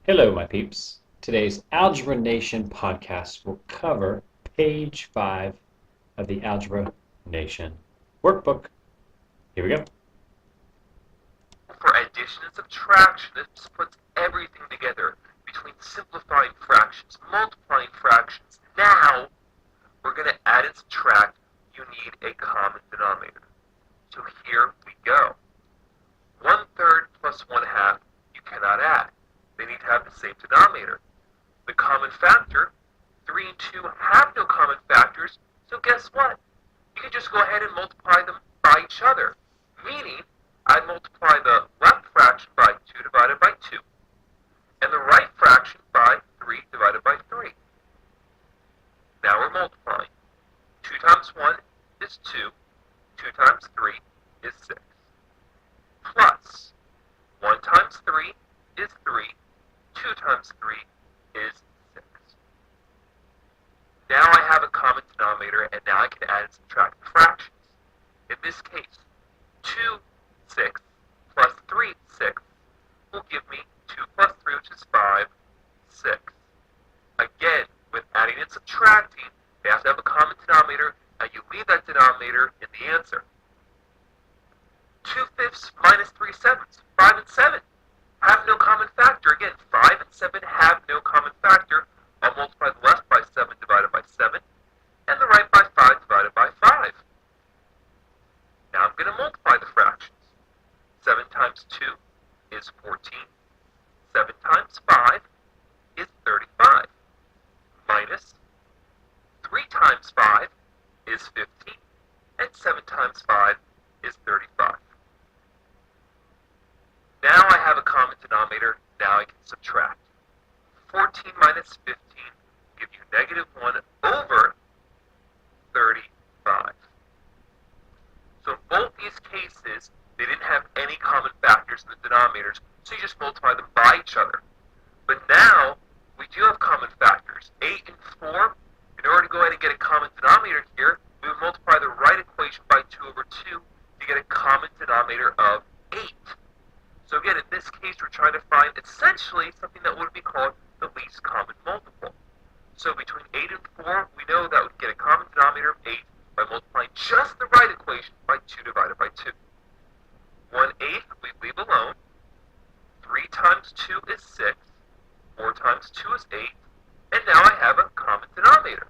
Hello, my peeps. Today's Algebra Nation podcast will cover page 5 of the Algebra Nation workbook. Here we go. For addition and subtraction, this puts everything together between simplifying fractions, multiplying fractions. Now, we're going to add and subtract. You need a common denominator. So here we go. 1/3 plus 1/2, you cannot add. They need to have the same denominator. The common factor, 3 and 2 have no common factors, so guess what? You can just go ahead and multiply them by each other. Meaning, I multiply the left fraction by 2 divided by 2, and the right fraction by 3 divided by 3. Now we're multiplying. 2 times 1 is 2, 2 times 3 is 6. Plus, 1 times 3 is 3, 2 times 3 is 6. Now I have a common denominator, and now I can add and subtract the fractions. In this case, 2 6 plus 3 6 will give me 2 plus 3, which is 5, 6. Again, with adding and subtracting, they have to have a common denominator, and you leave that denominator in the answer. 2/5 minus 3/7, 5 and 7 have no common factor. Again, 5 and 7 have no common factor. I'll multiply the left by 7 divided by 7, and the right by 5 divided by 5. Now I'm going to multiply the fractions. 7 times 2 is 14. 7 times 5 is 35. Minus 3 times 5 is 15. And 7 times 5 is 35. Now I have a common denominator. Now I can subtract. 14 minus 15 give you -1 over 35. So in both these cases, they didn't have any common factors in the denominators, so you just multiply them by each other. But now, we do have common factors. 8 and 4, in order to go ahead and get a common denominator here, we would multiply the right equation by 2 over 2 to get a common denominator of 8. So again, in this case, we're trying to find essentially something that would be called the least common multiple. So between 8 and 4, we know that we get a common denominator of 8 by multiplying just the right equation by 2 divided by 2. 1/8 we leave alone. 3 times 2 is 6. 4 times 2 is 8. And now I have a common denominator.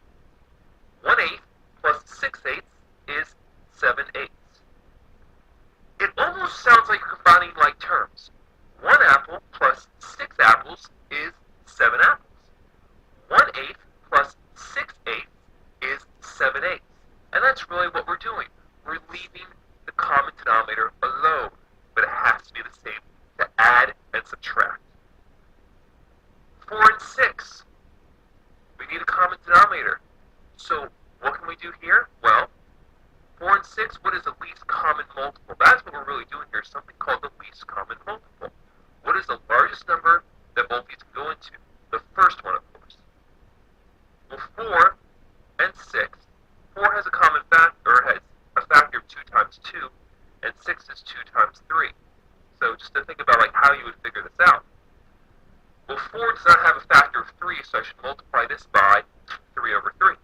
1/8 plus 6/8 is 7/8. It almost sounds like you're combining like terms. 1 apple plus 6 apples is 7 apples. 1/8 plus 6/8 is 7/8. And that's really what we're doing. We're leaving the common denominator alone, but it has to be the same to add and subtract. 4 and 6, we need a common denominator. So what can we do here? Well, 4 and 6, what is the least common multiple? That's what we're really doing here, something called the least common multiple. What is the largest number that both these can go into? The first one, of course. Well, 4 and 6. 4 has a common factor, or has a factor of 2 times 2, and 6 is 2 times 3. So just to think about like how you would figure this out. Well, 4 does not have a factor of 3, so I should multiply this by 3 over 3.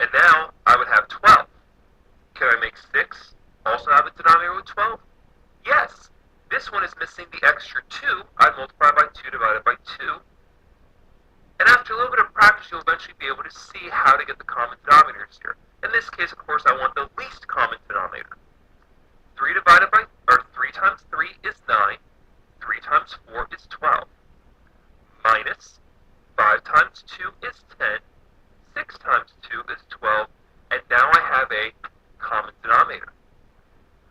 And now I would have 12. Can I make 6 also have a denominator with 12? Yes. This one is missing the extra 2. I multiply by 2 divided by 2. And after a little bit of practice, you'll eventually be able to see how to get the common denominators here. In this case, of course, I want the least common denominator. 3 times 3 is 9. 3 times 4 is 12. Minus 5 times 2 is 10. 6 times 2 is 12. And now I have a common denominator.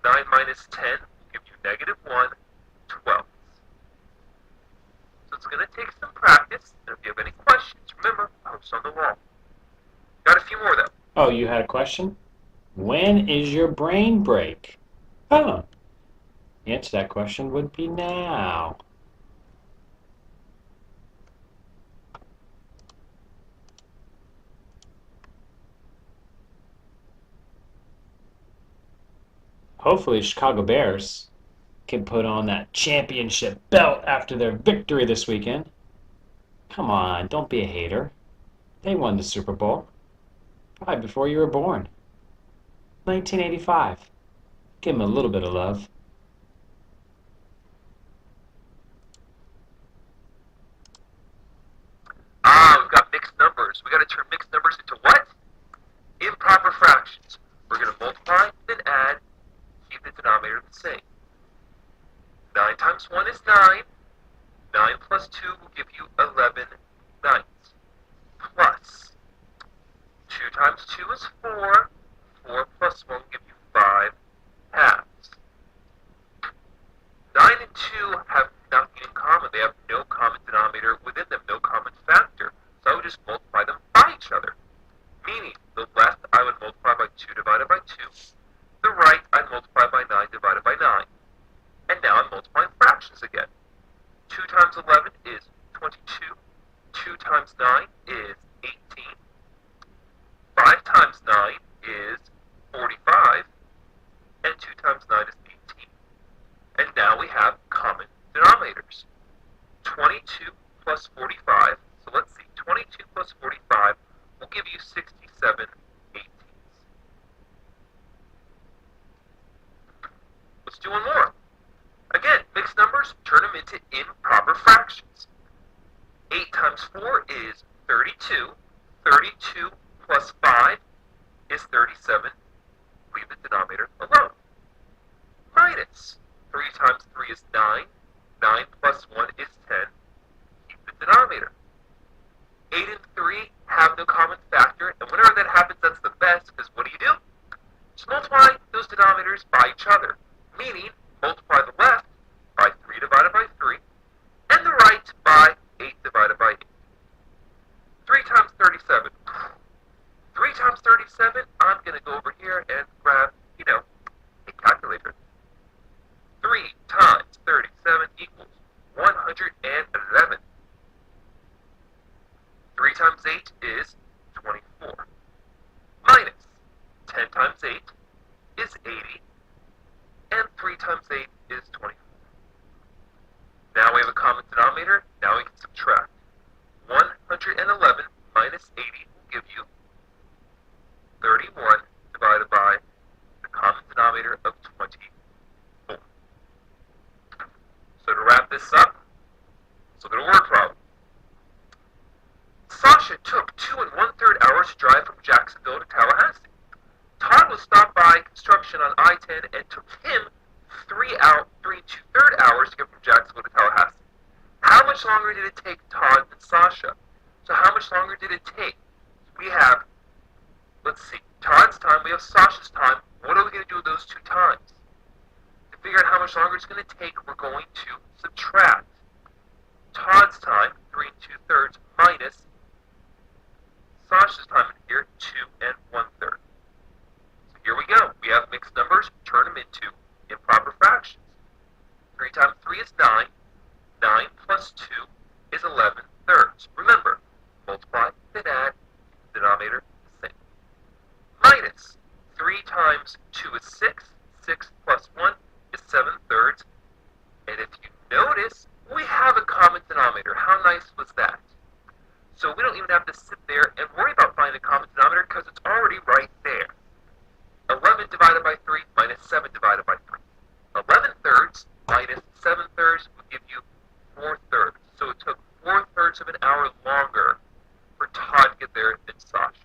9 minus 10 will give you -1, 12. So it's going to take some practice, and if you have any questions, remember, post on the wall. Got a few more, though. Oh, you had a question? When is your brain break? Oh, the answer to that question would be now. Hopefully, Chicago Bears can put on that championship belt after their victory this weekend. Come on, don't be a hater. They won the Super Bowl. Probably before you were born. 1985. Give them a little bit of love. We've got mixed numbers. We got to turn mixed numbers into what? Improper fractions. We're going to multiply, then add, keep the denominator the same. 9 times 1 is 9. 9 plus 2 will give you 11 ninths. Plus 2 times 2 is 4. 4 plus 1 will give you 5 halves. 9 and 2 have nothing in common. They have no common denominator within them, no common factor. So I would just multiply them by each other. Meaning, the left I would multiply by 2 divided by 2. The right I'd multiply by 9 divided by 9. And now I'm multiplying fractions again. 2 times 11 is 22. 2 times 9 is 18. 5 times 9 is 45. And 2 times 9 is 18. And now we have common denominators. 22 plus 45. So let's see. 22 plus 45 will give you 67 eighteenths. Let's do one more. Again, mixed numbers, turn them into improper fractions. 8 times 4 is 32. 32 plus 5 is 37. Leave the denominator alone. Minus 3 times 3 is 9. 9 plus 1 is 10. Keep the denominator. 8 and 3 have no common factor, and whenever that happens, that's the best, because what do? Just multiply those denominators by each other, meaning multiply the left by 3 divided by 3, and the right by 8 divided by 8. 3 times 37. 3 times 37, I'm going to go over here and grab, a calculator. 3 times 37 equals 111. 3 times 8 is 24. Minus 10 times 8 is 80. And 3 times 8 is 24. Now we have a common denominator. Now we can subtract. 111 minus 80 will give you 31 divided by the common denominator of 24. So to wrap this up, let's look at a word problem. Sasha took 2 1/3 hours to drive from Jacksonville to Tallahassee. Todd was stopped by construction on I-10 and took him 3 2/3 hours to get from Jacksonville to Tallahassee. How much longer did it take Todd and Sasha? So how much longer did it take? We have, let's see, Todd's time, we have Sasha's time. What are we going to do with those 2 times? To figure out how much longer it's going to take, we're going to subtract Todd's time, 3 2/3, minus Sasha's time in here, 2 1/3. So here we go. We have mixed numbers. Turn them into improper fractions. 3 times 3 is 9. 9 plus 2 is 11/3. Remember, multiply, then add, denominator the same. Minus 3 times 2 is 6. 6 plus 1 is 7/3. And if you notice, we have a common denominator. How nice was that? So we don't even have to sit there and worry about finding a common denominator because it's already right there. 11 divided by 3 minus 7 divided by 3. 11/3 minus 7/3 will give you 4/3. So it took 4/3 of an hour longer for Todd to get there than Sasha.